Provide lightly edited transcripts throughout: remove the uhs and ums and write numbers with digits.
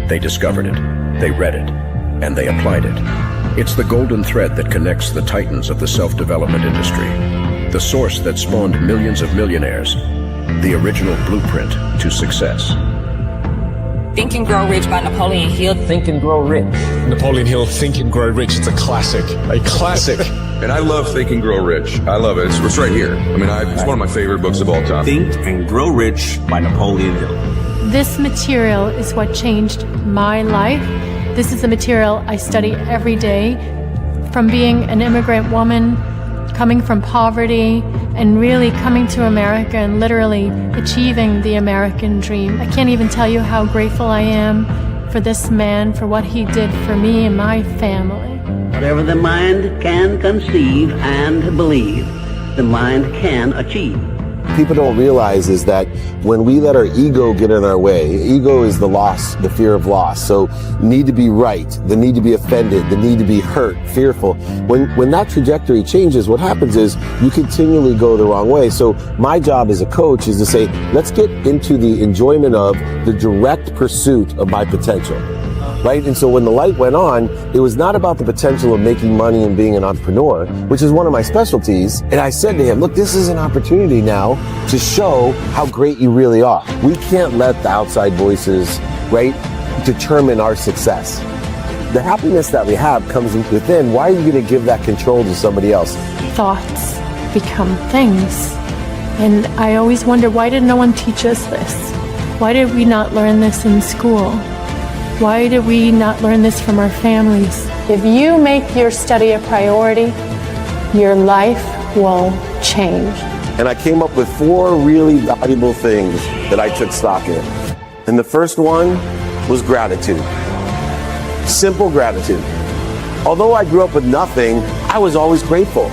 They discovered it, they read it, and they applied it. It's the golden thread that connects the titans of the self-development industry, the source that spawned millions of millionaires, the original blueprint to success. Think and Grow Rich by Napoleon Hill. Think and Grow Rich. Napoleon Hill, Think and Grow Rich. It's a classic. A classic. And I love Think and Grow Rich. I love it. It's right here. I mean, it's one of my favorite books of all time. Think and Grow Rich by Napoleon Hill. This material is what changed my life. This is the material I study every day. From being an immigrant woman, coming from poverty, and really coming to America and literally achieving the American dream. I can't even tell you how grateful I am for this man, for what he did for me and my family. Whatever the mind can conceive and believe, the mind can achieve. People don't realize is that when we let our ego get in our way, ego is the loss, the fear of loss. So need to be right, the need to be offended, the need to be hurt, fearful. When that trajectory changes, what happens is you continually go the wrong way. So my job as a coach is to say, let's get into the enjoyment of the direct pursuit of my potential. Right? And so when the light went on, it was not about the potential of making money and being an entrepreneur, which is one of my specialties. And I said to him, look, this is an opportunity now to show how great you really are. We can't let the outside voices, right, determine our success. The happiness that we have comes within. Why are you going to give that control to somebody else? Thoughts become things. And I always wonder, why did no one teach us this? Why did we not learn this in school? Why did we not learn this from our families? If you make your study a priority, your life will change. And I came up with 4 really valuable things that I took stock in. And the first one was gratitude. Simple gratitude. Although I grew up with nothing, I was always grateful.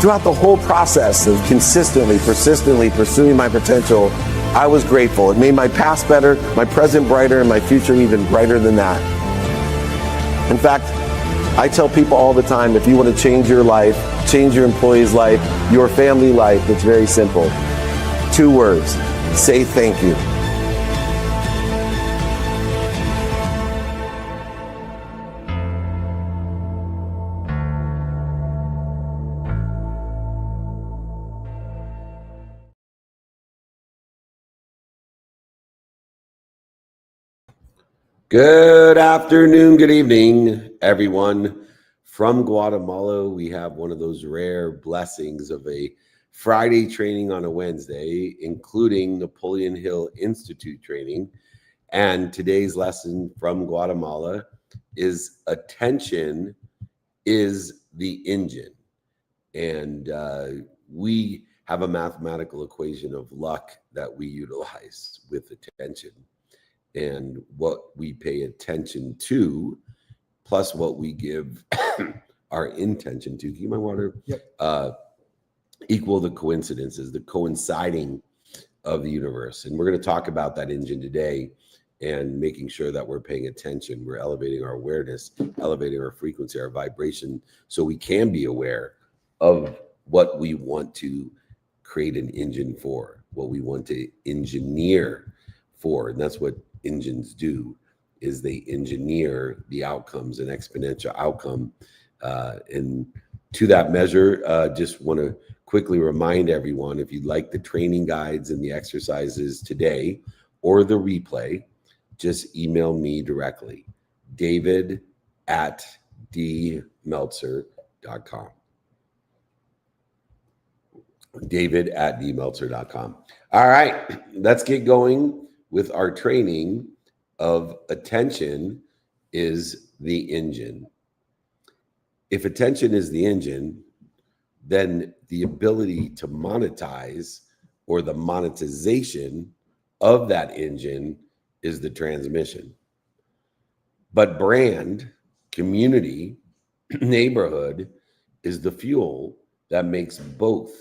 Throughout the whole process of consistently, persistently pursuing my potential, I was grateful. It made my past better, my present brighter, and my future even brighter than that. In fact, I tell people all the time, if you want to change your life, change your employee's life, your family life, it's very simple. 2 words, say thank you. Good afternoon, good evening, everyone. From Guatemala, we have one of those rare blessings of a Friday training on a Wednesday, including Napoleon Hill Institute training. And today's lesson from Guatemala is attention is the engine. And we have a mathematical equation of luck that we utilize with attention. And what we pay attention to, plus what we give our intention to, keep my water, equal the coincidences, the coinciding of the universe. And we're going to talk about that engine today and making sure that we're paying attention. We're elevating our awareness, elevating our frequency, our vibration, so we can be aware of what we want to create an engine for, what we want to engineer for. And that's what engines do, is they engineer the outcomes, an exponential outcome. And to that measure, just want to quickly remind everyone, if you'd like the training guides and the exercises today or the replay, just email me directly, david@dmeltzer.com. david@dmeltzer.com. All right, let's get going with our training of attention is the engine. If attention is the engine, then the ability to monetize or the monetization of that engine is the transmission. But brand, community, neighborhood is the fuel that makes both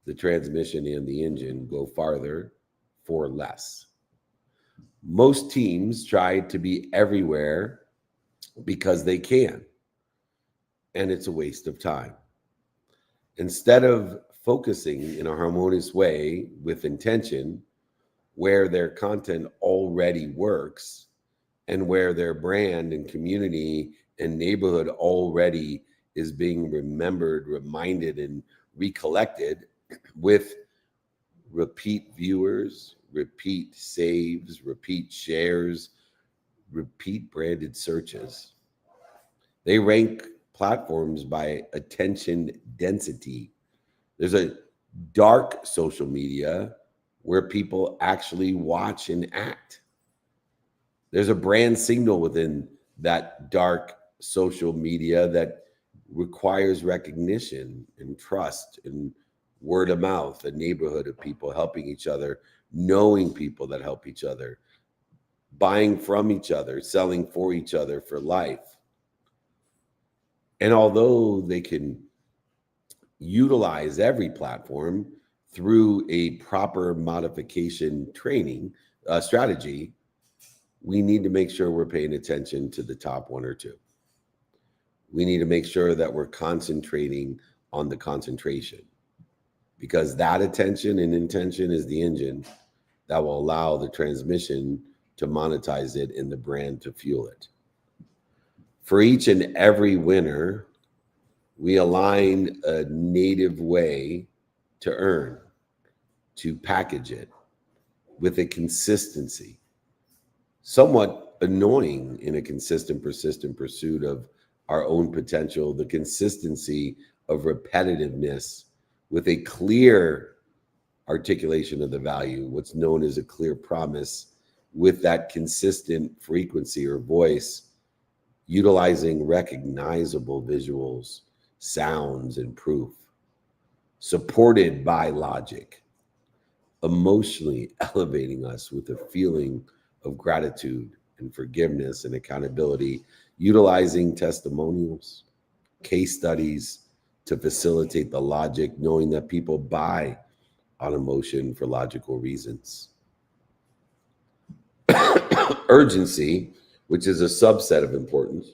the transmission and the engine go farther for less. Most teams try to be everywhere because they can, and it's a waste of time. Instead of focusing in a harmonious way with intention, where their content already works, and where their brand and community and neighborhood already is being remembered, reminded, and recollected with repeat viewers, repeat saves, repeat shares, repeat branded searches. They rank platforms by attention density. There's a dark social media where people actually watch and act. There's a brand signal within that dark social media that requires recognition and trust and word of mouth, a neighborhood of people helping each other, knowing people that help each other, buying from each other, selling for each other for life. And although they can utilize every platform through a proper modification training strategy, we need to make sure we're paying attention to the top one or two. We need to make sure that we're concentrating on the concentration, because that attention and intention is the engine that will allow the transmission to monetize it and the brand to fuel it. For each and every winner, we align a native way to earn, to package it with a consistency, somewhat annoying in a consistent, persistent pursuit of our own potential, the consistency of repetitiveness with a clear articulation of the value, what's known as a clear promise, with that consistent frequency or voice, utilizing recognizable visuals, sounds, and proof, supported by logic, emotionally elevating us with a feeling of gratitude and forgiveness and accountability, utilizing testimonials, case studies to facilitate the logic, knowing that people buy on emotion for logical reasons. Urgency, which is a subset of importance,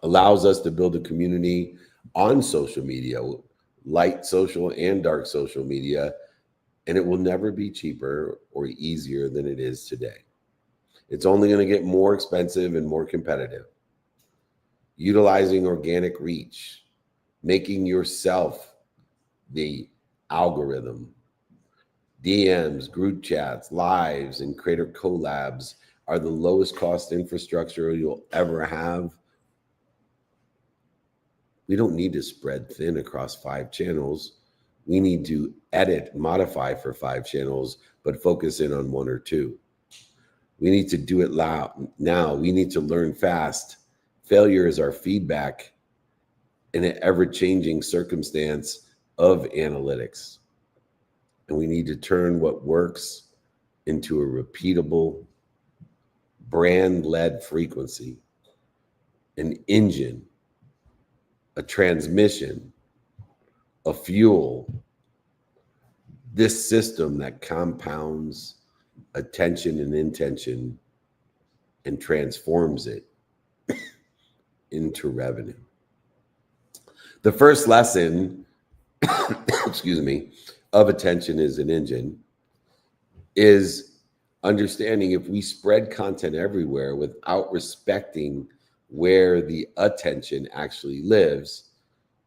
allows us to build a community on social media, light social and dark social media, and it will never be cheaper or easier than it is today. It's only going to get more expensive and more competitive. Utilizing organic reach, making yourself the algorithm, DMs, group chats, lives, and creator collabs are the lowest cost infrastructure you'll ever have. We don't need to spread thin across 5 channels. We need to edit, modify for 5 channels, but focus in on 1 or 2. We need to do it loud now. We need to learn fast. Failure is our feedback in an ever-changing circumstance of analytics. And we need to turn what works into a repeatable, brand-led frequency, an engine, a transmission, a fuel, this system that compounds attention and intention and transforms it into revenue. The first lesson, excuse me, of attention as an engine is understanding if we spread content everywhere without respecting where the attention actually lives,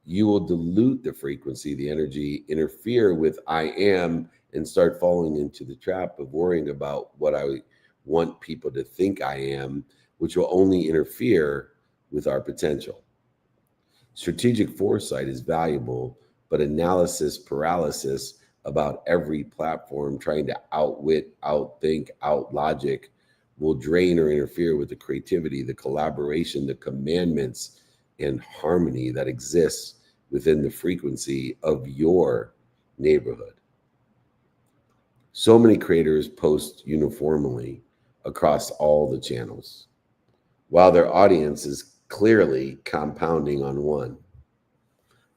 you will dilute the frequency, the energy, interfere with I am, and start falling into the trap of worrying about what I want people to think I am, which will only interfere with our potential. Strategic foresight is valuable, but analysis paralysis about every platform trying to outwit, outthink, outlogic will drain or interfere with the creativity, the collaboration, the commandments, and harmony that exists within the frequency of your neighborhood. So many creators post uniformly across all the channels, while their audience is clearly compounding on one.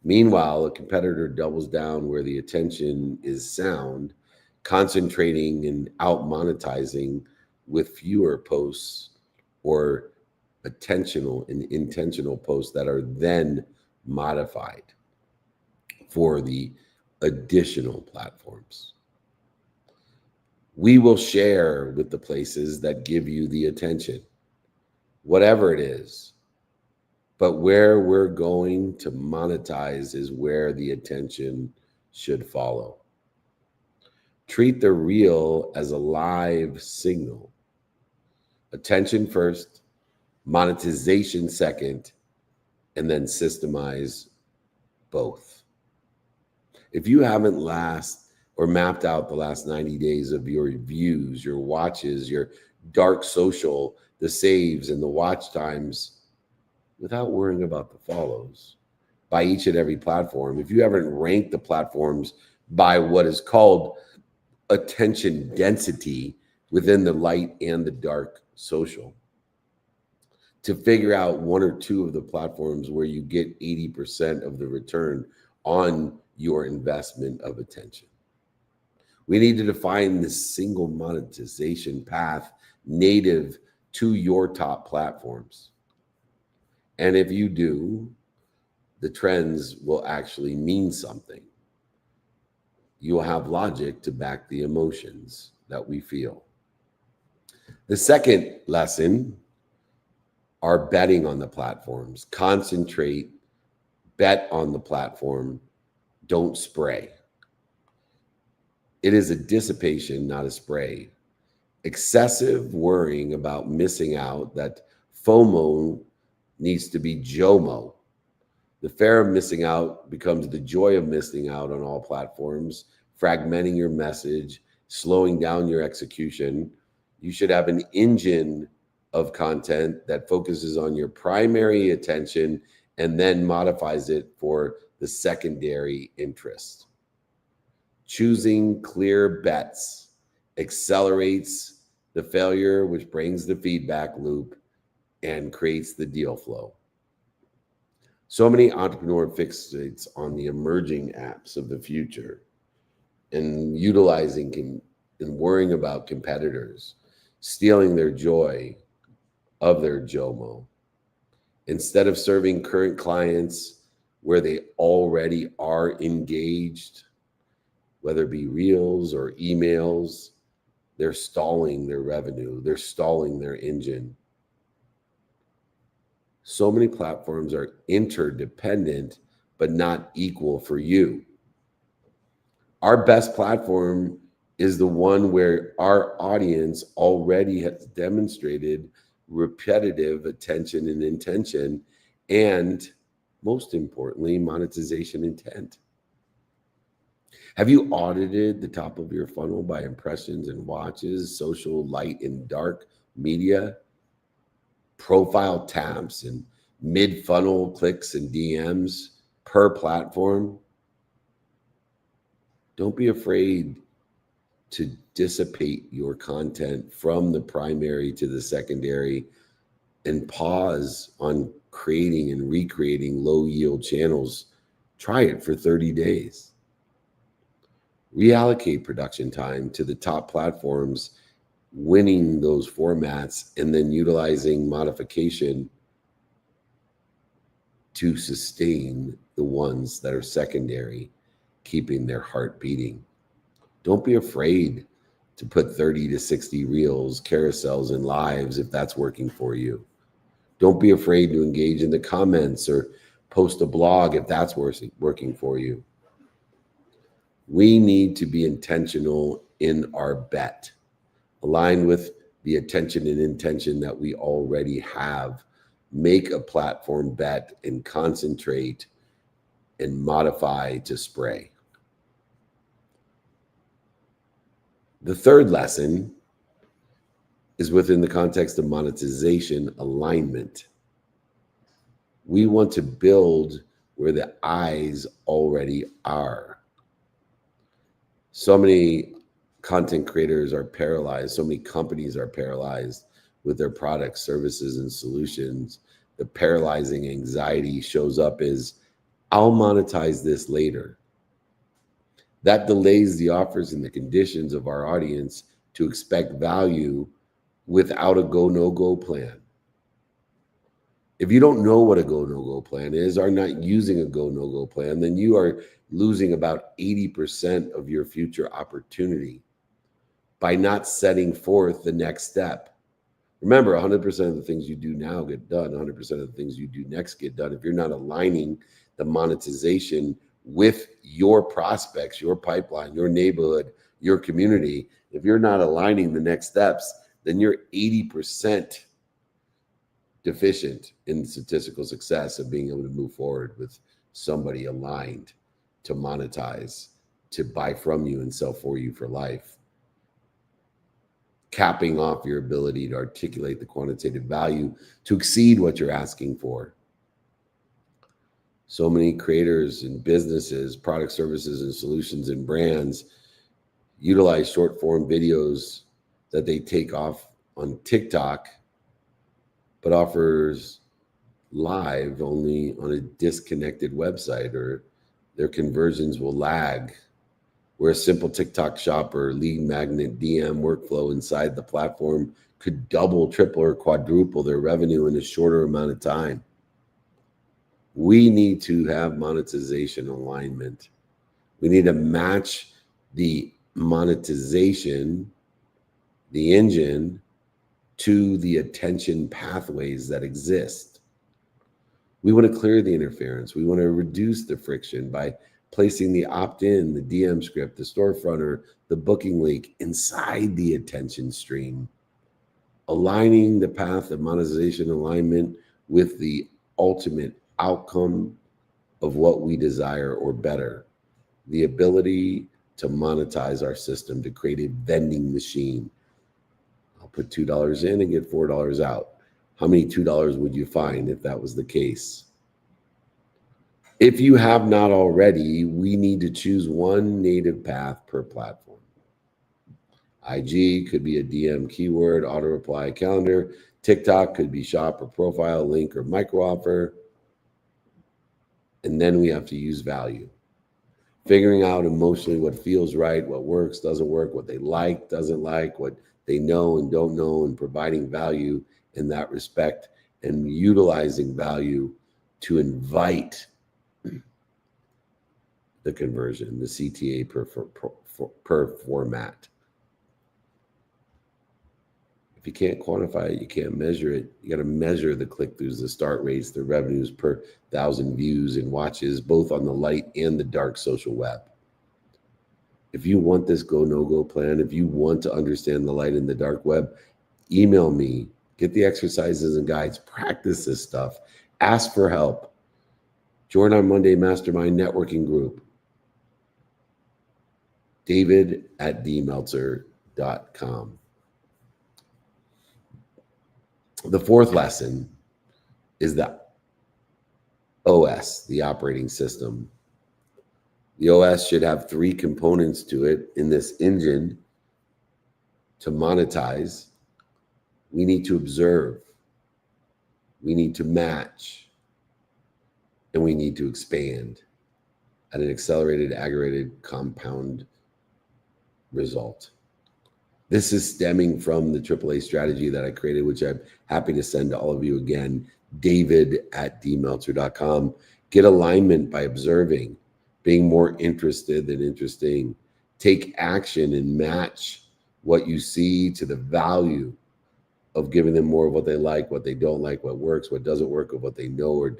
Meanwhile, a competitor doubles down where the attention is sound, concentrating and out-monetizing with fewer posts or attentional and intentional posts that are then modified for the additional platforms. We will share with the places that give you the attention, whatever it is. But where we're going to monetize is where the attention should follow. Treat the reel as a live signal. Attention first, monetization second, and then systemize both. If you haven't mapped out the last 90 days of your views, your watches, your dark social, the saves and the watch times, without worrying about the follows by each and every platform, if you haven't ranked the platforms by what is called attention density within the light and the dark social, to figure out one or two of the platforms where you get 80% of the return on your investment of attention. We need to define this single monetization path native to your top platforms. And if you do, the trends will actually mean something. You will have logic to back the emotions that we feel. The second lesson are betting on the platforms. Concentrate, bet on the platform, don't spray. It is a dissipation, not a spray. Excessive worrying about missing out, that FOMO needs to be JOMO. The fear of missing out becomes the joy of missing out on all platforms, fragmenting your message, slowing down your execution. You should have an engine of content that focuses on your primary attention and then modifies it for the secondary interest. Choosing clear bets accelerates the failure, which brings the feedback loop and creates the deal flow. So many entrepreneur fixates on the emerging apps of the future and utilizing and worrying about competitors, stealing their joy of their JOMO, instead of serving current clients where they already are engaged, whether it be reels or emails. They're stalling their revenue. They're stalling their engine. So many platforms are interdependent, but not equal for you. Our best platform is the one where our audience already has demonstrated repetitive attention and intention, and most importantly, monetization intent. Have you audited the top of your funnel by impressions and watches, social, light, and dark media, profile taps, and mid-funnel clicks and DMs per platform? Don't be afraid to dissipate your content from the primary to the secondary and pause on creating and recreating low yield channels. Try it for 30 days. Reallocate production time to the top platforms, winning those formats, and then utilizing modification to sustain the ones that are secondary, keeping their heart beating. Don't be afraid to put 30 to 60 reels, carousels, and lives if that's working for you. Don't be afraid to engage in the comments or post a blog if that's working for you. We need to be intentional in our bet, aligned with the attention and intention that we already have. Make a platform bet and concentrate and modify to spray. The third lesson is within the context of monetization alignment. We want to build where the eyes already are. So many content creators are paralyzed. So many companies are paralyzed with their products, services, and solutions. The paralyzing anxiety shows up as, I'll monetize this later. That delays the offers and the conditions of our audience to expect value without a go, no go plan. If you don't know what a go, no go plan is, or not using a go, no go plan, then you are losing about 80% of your future opportunity. by not setting forth the next step. Remember, 100% of the things you do now get done. 100% of the things you do next get done. If you're not aligning the monetization with your prospects, your pipeline, your neighborhood, your community, if you're not aligning the next steps, then you're 80% deficient in statistical success of being able to move forward with somebody aligned to monetize, to buy from you and sell for you for life. Capping off your ability to articulate the quantitative value to exceed what you're asking for. So many creators and businesses, product, services, and solutions and brands utilize short form videos that they take off on TikTok, but offers live only on a disconnected website, or their conversions will lag. Where a simple TikTok shop or lead magnet DM workflow inside the platform could double, triple, or quadruple their revenue in a shorter amount of time. We need to have monetization alignment. We need to match the monetization, the engine, to the attention pathways that exist. We want to clear the interference. We want to reduce the friction by placing the opt-in, the DM script, the storefront, or the booking link inside the attention stream. Aligning the path of monetization alignment with the ultimate outcome of what we desire or better. The ability to monetize our system, to create a vending machine. I'll put $2 in and get $4 out. How many $2 would you find if that was the case? If you have not already, we need to choose one native path per platform. IG could be a DM keyword, auto reply, calendar. TikTok could be shop or profile, link or micro offer. And then we have to use value. Figuring out emotionally what feels right, what works, doesn't work, what they like, doesn't like, what they know and don't know, and providing value in that respect, and utilizing value to invite the conversion, the CTA per format. If you can't quantify it, you can't measure it. You got to measure the click-throughs, the start rates, the revenues per 1,000 views and watches, both on the light and the dark social web. If you want this go, no-go plan, if you want to understand the light and the dark web, email me, get the exercises and guides, practice this stuff, ask for help. Join our Monday Mastermind networking group. David@dmeltzer.com. The fourth lesson is the OS, the operating system. The OS should have three components to it in this engine. To monetize, we need to observe, we need to match, and we need to expand at an accelerated, aggregated, compound result. This is stemming from the AAA strategy that I created, which I'm happy to send to all of you again, David@dmeltzer.com. Get alignment by observing, being more interested than interesting. Take action and match what you see to the value of giving them more of what they like, what they don't like, what works, what doesn't work, of what they know or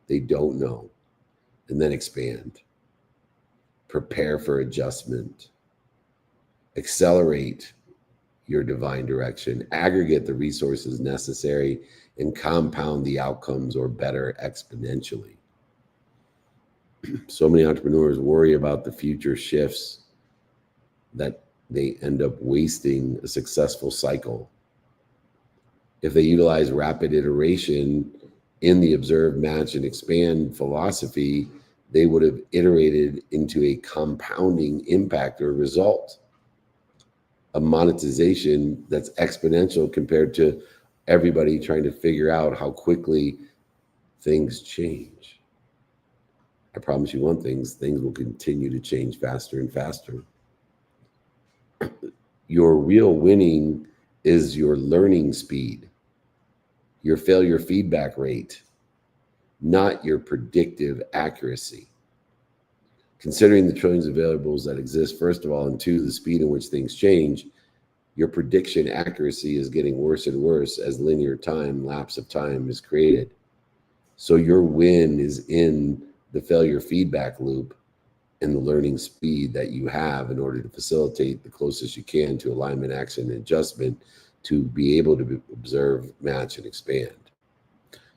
they don't know. And then expand. Prepare for adjustment. Accelerate your divine direction, aggregate the resources necessary, and compound the outcomes or better exponentially. So many entrepreneurs worry about the future shifts that they end up wasting a successful cycle. If they utilize rapid iteration in the observe, match, and expand philosophy, they would have iterated into a compounding impact or result. A monetization that's exponential compared to everybody trying to figure out how quickly things change. I promise you one thing, things will continue to change faster and faster. Your real winning is your learning speed, your failure feedback rate, not your predictive accuracy. Considering the trillions of variables that exist, first of all, and two, the speed in which things change, your prediction accuracy is getting worse and worse as linear time, lapse of time is created. So your win is in the failure feedback loop and the learning speed that you have in order to facilitate the closest you can to alignment, action, and adjustment to be able to observe, match, and expand.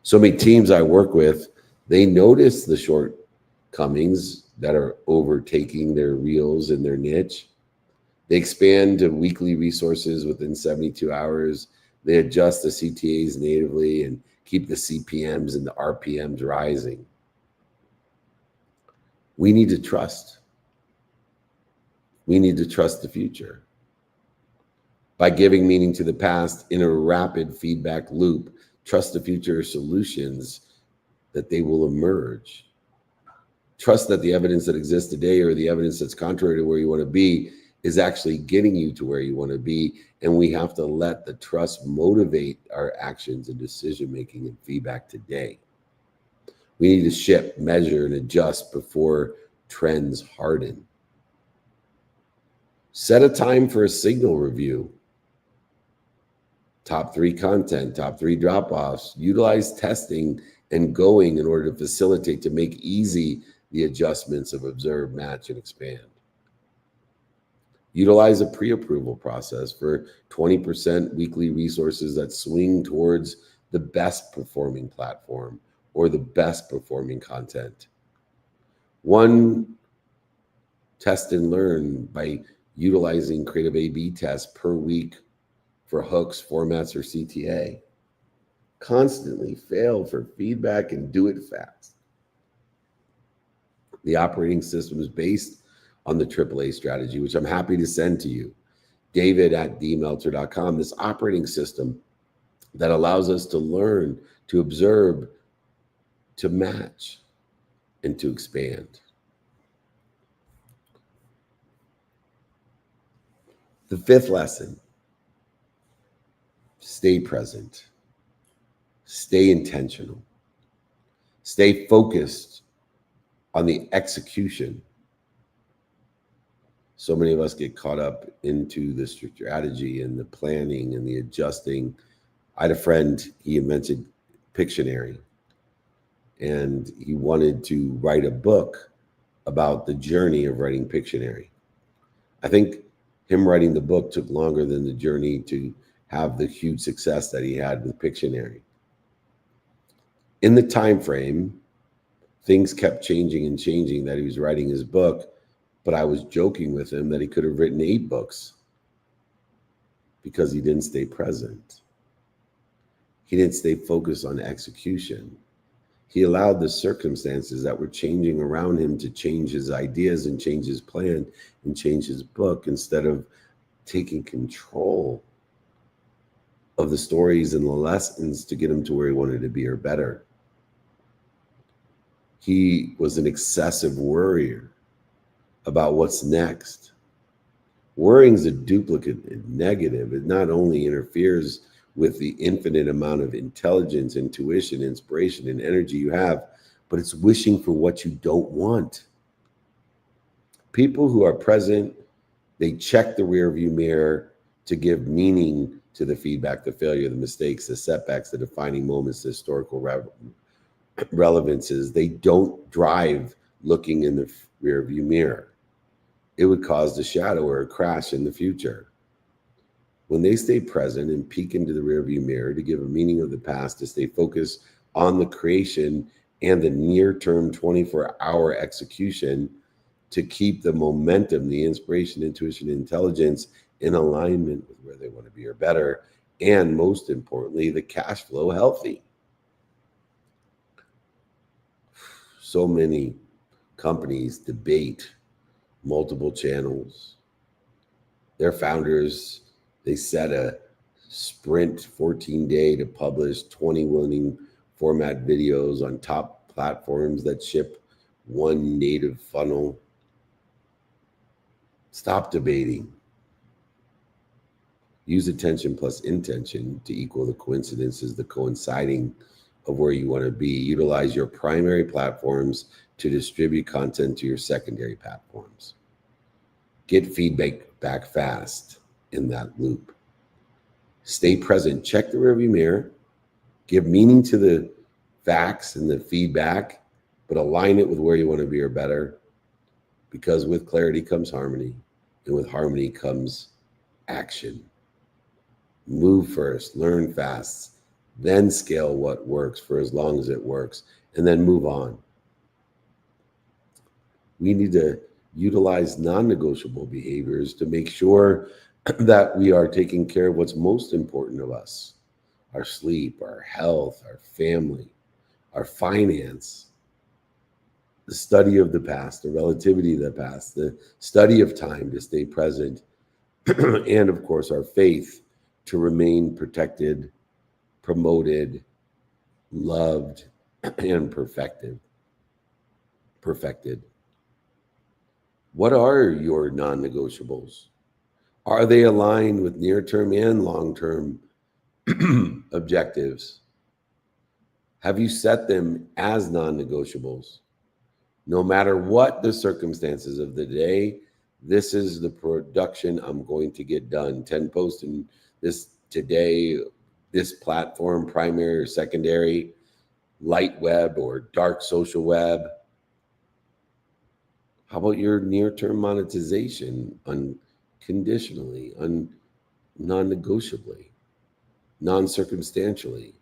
So many teams I work with, they notice the shortcomings that are overtaking their reels in their niche. They expand to weekly resources within 72 hours. They adjust the CTAs natively and keep the CPMs and the RPMs rising. We need to trust. We need to trust the future. By giving meaning to the past in a rapid feedback loop, trust the future solutions that they will emerge. Trust that the evidence that exists today or the evidence that's contrary to where you want to be is actually getting you to where you want to be. And we have to let the trust motivate our actions and decision-making and feedback today. We need to shift, measure, and adjust before trends harden. Set a time for a signal review. Top 3 content, top 3 drop-offs. Utilize testing and going in order to facilitate, to make easy the adjustments of observe, match, and expand. Utilize a pre-approval process for 20% weekly resources that swing towards the best performing platform or the best performing content. 1, test and learn by utilizing creative A/B tests per week for hooks, formats, or CTA. Constantly fail for feedback and do it fast. The operating system is based on the AAA strategy, which I'm happy to send to you. David@dmelter.com. This operating system that allows us to learn, to observe, to match, and to expand. The 5th lesson: stay present, stay intentional, stay focused on the execution. So many of us get caught up into the strategy and the planning and the adjusting. I had a friend, he invented Pictionary, and he wanted to write a book about the journey of writing Pictionary. I think him writing the book took longer than the journey to have the huge success that he had with Pictionary. In the time frame, things kept changing and changing that he was writing his book, but I was joking with him that he could have written 8 books because he didn't stay present. He didn't stay focused on execution. He allowed the circumstances that were changing around him to change his ideas and change his plan and change his book instead of taking control of the stories and the lessons to get him to where he wanted to be or better. He was an excessive worrier about what's next. Worrying is a duplicate negative. It not only interferes with the infinite amount of intelligence, intuition, inspiration, and energy you have, but it's wishing for what you don't want. People who are present, they check the rearview mirror to give meaning to the feedback, the failure, the mistakes, the setbacks, the defining moments, the historical relevances. They don't drive looking in the rearview mirror. It would cause the shadow or a crash in the future. When they stay present and peek into the rearview mirror to give a meaning of the past, to stay focused on the creation and the near-term 24-hour execution, to keep the momentum, the inspiration, intuition, intelligence in alignment with where they want to be or better, and most importantly, the cash flow healthy. So many companies debate multiple channels. Their founders, they set a sprint 14-day to publish 20 winning format videos on top platforms that ship 1 native funnel. Stop debating. Use attention plus intention to equal the coincidences, the coinciding of where you want to be. Utilize your primary platforms to distribute content to your secondary platforms. Get feedback back fast. in that loop. Stay present. Check the rearview mirror. Give meaning to the facts and the feedback, but align it with where you want to be or better. Because with clarity comes harmony, and with harmony comes action. Move first, learn fast, then scale what works for as long as it works, and then move on. We need to utilize non-negotiable behaviors to make sure that we are taking care of what's most important to us: our sleep, our health, our family, our finance, the study of the past, the relativity of the past, the study of time to stay present, and of course, our faith to remain protected, promoted, loved, and perfected. What are your non-negotiables? Are they aligned with near-term and long-term objectives? Have you set them as non-negotiables? No matter what the circumstances of the day, this is the production I'm going to get done. 10 posts in this today, this platform, primary or secondary, light web or dark social web. How about your near-term monetization unconditionally, non-negotiably, non-circumstantially?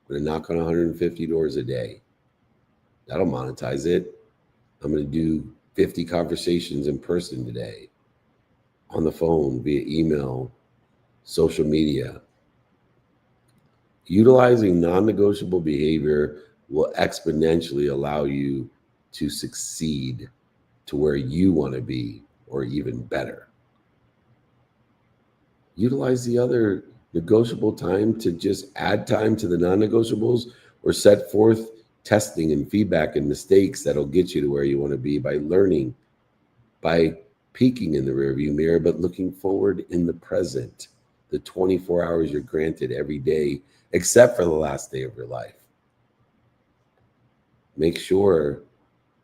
I'm going to knock on 150 doors a day. That'll monetize it. I'm going to do 50 conversations in person today, on the phone, via email, social media. Utilizing non-negotiable behavior will exponentially allow you to succeed to where you want to be, or even better. Utilize the other negotiable time to just add time to the non-negotiables, or set forth testing and feedback and mistakes that'll get you to where you want to be by learning, by peeking in the rearview mirror, but looking forward in the present, the 24 hours you're granted every day, except for the last day of your life. Make sure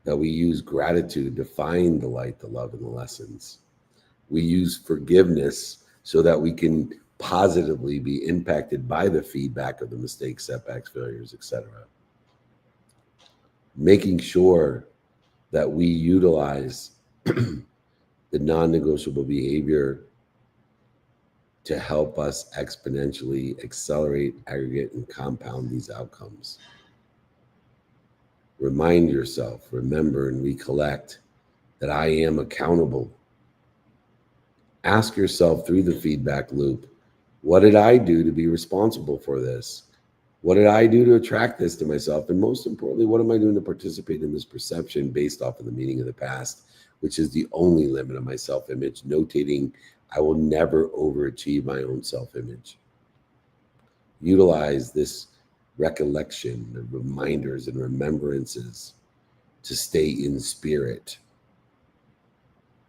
that we use gratitude to find the light, the love, and the lessons. We use forgiveness so that we can positively be impacted by the feedback of the mistakes, setbacks, failures, etc. Making sure that we utilize the non-negotiable behavior to help us exponentially accelerate, aggregate, and compound these outcomes. Remind yourself, remember, and recollect that I am accountable. Ask yourself through the feedback loop, what did I do to be responsible for this? What did I do to attract this to myself? And most importantly, what am I doing to participate in this perception based off of the meaning of the past, which is the only limit of my self-image, notating I will never overachieve my own self-image. Utilize this recollection, the reminders and remembrances to stay in spirit,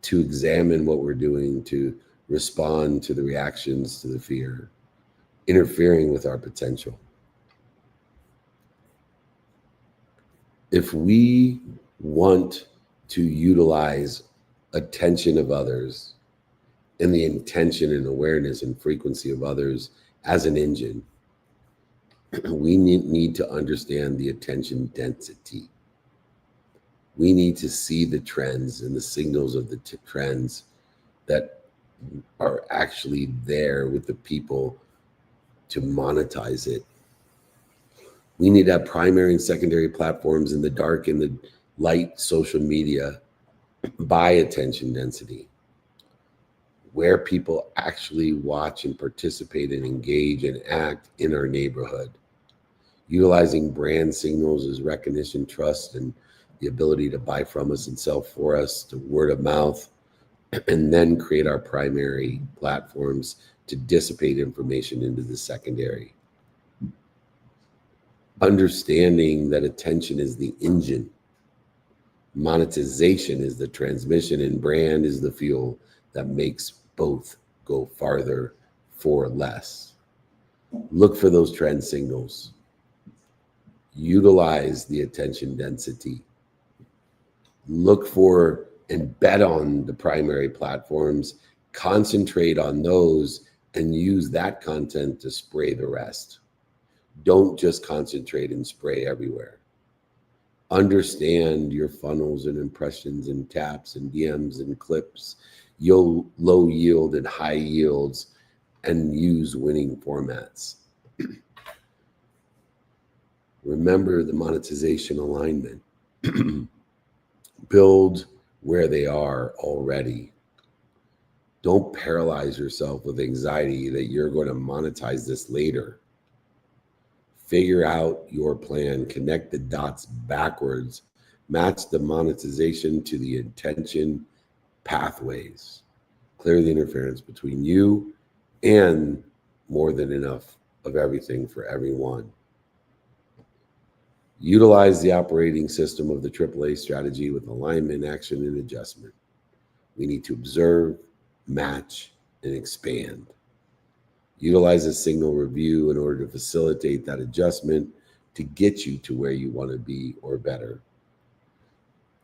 to examine what we're doing, to respond to the reactions to the fear, interfering with our potential. If we want to utilize attention of others and the intention and awareness and frequency of others as an engine, we need to understand the attention density. We need to see the trends and the signals of the trends that are actually there with the people to monetize it. We need to have primary and secondary platforms in the dark and the light social media by attention density, where people actually watch and participate and engage and act in our neighborhood. Utilizing brand signals as recognition, trust, and the ability to buy from us and sell for us, to word of mouth, and then create our primary platforms to dissipate information into the secondary. Understanding that attention is the engine, monetization is the transmission, and brand is the fuel that makes both go farther for less. Look for those trend signals. Utilize the attention density. Look for and bet on the primary platforms. Concentrate on those and use that content to spray the rest. Don't just concentrate and spray everywhere. Understand your funnels and impressions and taps and DMs and clips, low yield and high yields, and use winning formats. Remember the monetization alignment. Build where they are already. Don't paralyze yourself with anxiety that you're going to monetize this later. Figure out your plan, connect the dots backwards, match the monetization to the intention pathways. Clear the interference between you and more than enough of everything for everyone. Utilize the operating system of the AAA strategy with alignment, action, and adjustment. We need to observe, match, and expand. Utilize a signal review in order to facilitate that adjustment to get you to where you want to be or better.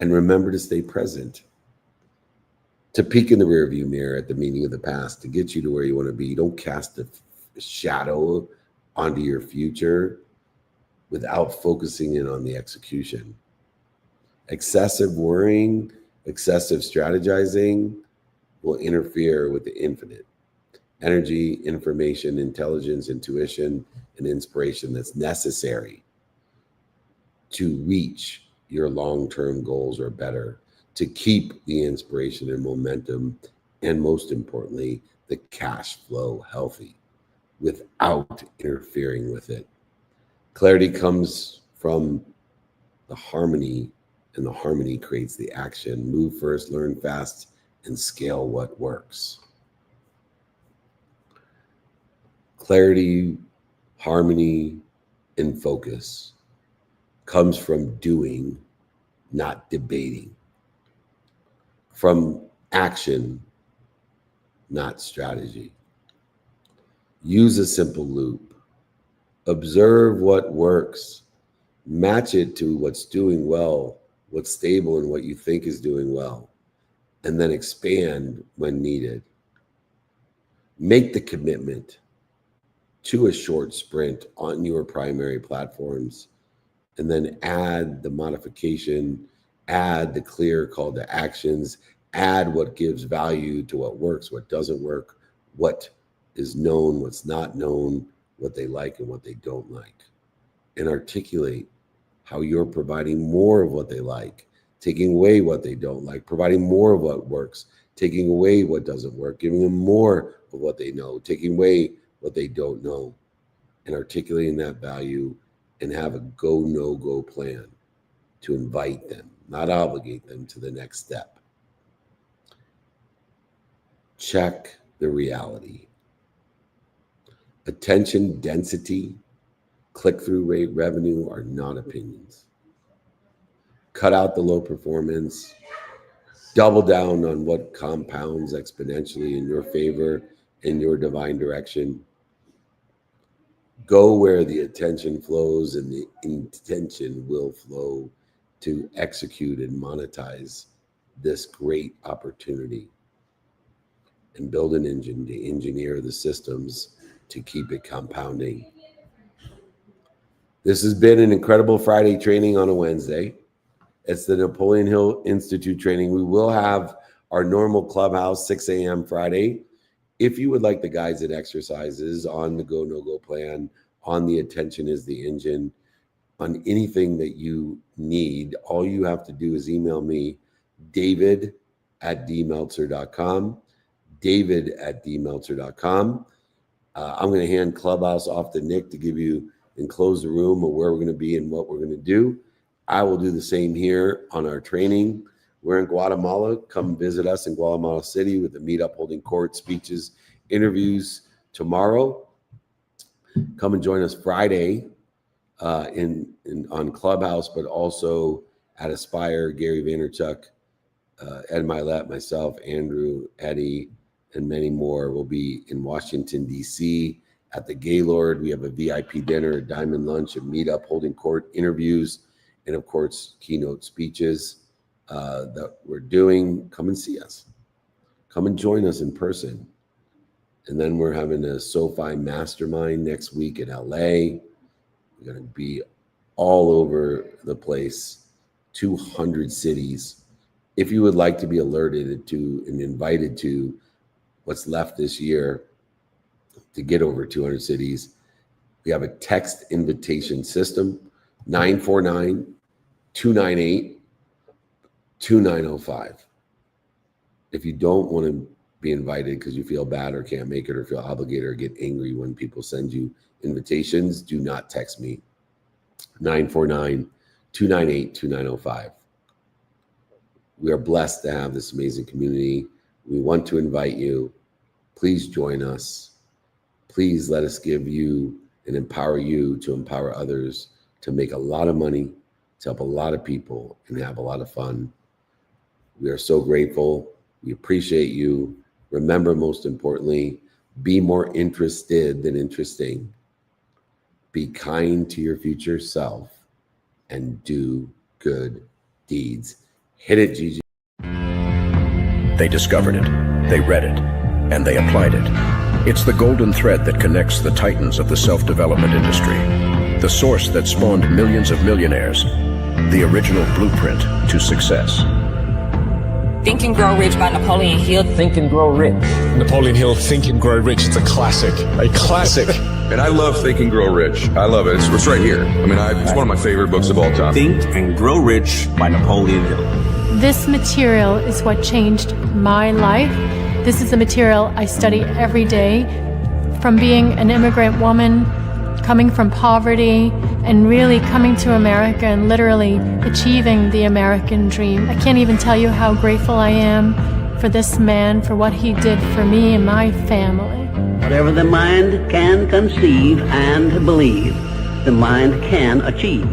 And remember to stay present. To peek in the rearview mirror at the meaning of the past to get you to where you want to be. Don't cast a shadow onto your future without focusing in on the execution. Excessive worrying, excessive strategizing will interfere with the infinite. Energy, information, intelligence, intuition, and inspiration that's necessary to reach your long-term goals or better, to keep the inspiration and momentum, and most importantly, the cash flow healthy without interfering with it. Clarity comes from the harmony, and the harmony creates the action. Move first, learn fast, and scale what works. Clarity, harmony, and focus comes from doing, not debating. From action, not strategy. Use a simple loop. Observe what works. Match it to what's doing well, what's stable, and what you think is doing well. And then expand when needed. Make the commitment to a short sprint on your primary platforms, and then add the modification, add the clear call to actions, add what gives value to what works, what doesn't work, what is known, what's not known, what they like and what they don't like, and articulate how you're providing more of what they like, taking away what they don't like, providing more of what works, taking away what doesn't work, giving them more of what they know, taking away what they don't know, and articulating that value, and have a go, no go plan to invite them, not obligate them to the next step. Check the reality. Attention density, click-through rate, revenue are not opinions. Cut out the low performance. Double down on what compounds exponentially in your favor, in your divine direction. Go where the attention flows and the intention will flow to execute and monetize this great opportunity. And build an engine to engineer the systems to keep it compounding. This has been an incredible Friday training on a Wednesday. It's the Napoleon Hill Institute training. We will have our normal clubhouse 6 a.m. Friday. If you would like the guides and exercises on the go, no go plan, on the attention is the engine, on anything that you need, all you have to do is email me, david@dmeltzer.com, david@dmeltzer.com. I'm going to hand Clubhouse off to Nick to give you and close the room of where we're going to be and what we're going to do. I will do the same here on our training. We're in Guatemala. Come visit us in Guatemala City with the meetup, holding court, speeches, interviews tomorrow. Come and join us Friday on Clubhouse, but also at Aspire. Gary Vaynerchuk, Ed Milet, myself, Andrew, Eddie, and many more will be in Washington, D.C. at the Gaylord. We have a VIP dinner, a diamond lunch, a meetup, holding court, interviews, and of course, keynote speeches that we're doing. Come and see us. come and join us in person. And then we're having a SoFi mastermind next week in LA. We're going to be all over the place, 200 cities. If you would like to be alerted to and invited to what's left this year to get over 200 cities, we have a text invitation system, 949-298-2905. If you don't want to be invited because you feel bad or can't make it or feel obligated or get angry when people send you invitations, do not text me. 949-298-2905. We are blessed to have this amazing community. We want to invite you. Please join us. Please let us give you and empower you to empower others to make a lot of money, to help a lot of people, and have a lot of fun. We are so grateful. We appreciate you. Remember, most importantly, be more interested than interesting. Be kind to your future self and do good deeds. Hit it, Gigi. They discovered it, they read it, and they applied it. It's the golden thread that connects the titans of the self-development industry, the source that spawned millions of millionaires, the original blueprint to success. Think and Grow Rich by Napoleon Hill. Think and Grow Rich. Napoleon Hill, Think and Grow Rich. It's a classic. A classic. And I love Think and Grow Rich. I love it. It's right here. I mean, it's one of my favorite books of all time. Think and Grow Rich by Napoleon Hill. This material is what changed my life. This is the material I study every day. From being an immigrant woman, coming from poverty, and really coming to America and literally achieving the American dream. I can't even tell you how grateful I am for this man, for what he did for me and my family. Whatever the mind can conceive and believe, the mind can achieve.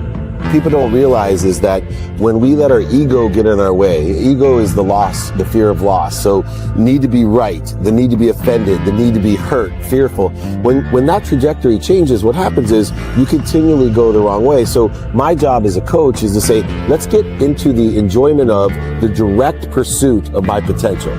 People don't realize is that when we let our ego get in our way, ego is the loss, the fear of loss. So need to be right, the need to be offended, the need to be hurt, fearful. When that trajectory changes, what happens is you continually go the wrong way. So my job as a coach is to say, let's get into the enjoyment of the direct pursuit of my potential.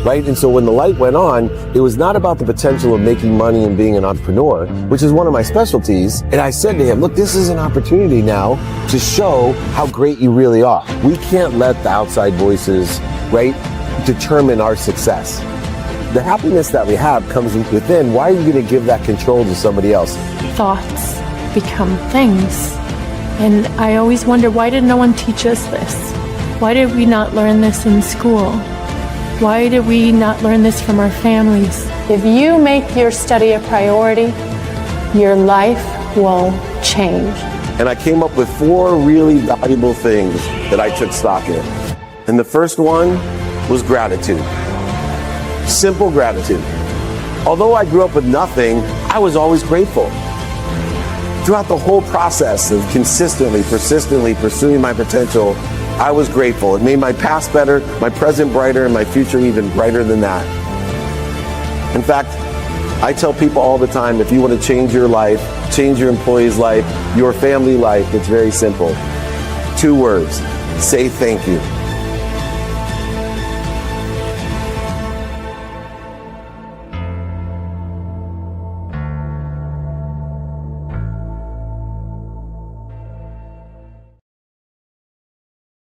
Right? And so when the light went on, it was not about the potential of making money and being an entrepreneur, which is one of my specialties. And I said to him, look, this is an opportunity now to show how great you really are. We can't let the outside voices, right, determine our success. The happiness that we have comes within. Why are you going to give that control to somebody else? Thoughts become things. And I always wonder, why did no one teach us this? Why did we not learn this in school? Why did we not learn this from our families? If you make your study a priority, your life will change. And I came up with 4 really valuable things that I took stock in. And the first one was gratitude. Simple gratitude. Although I grew up with nothing, I was always grateful. Throughout the whole process of consistently, persistently pursuing my potential, I was grateful. It made my past better, my present brighter, and my future even brighter than that. In fact, I tell people all the time, if you want to change your life, change your employee's life, your family life, it's very simple. 2 words, say thank you.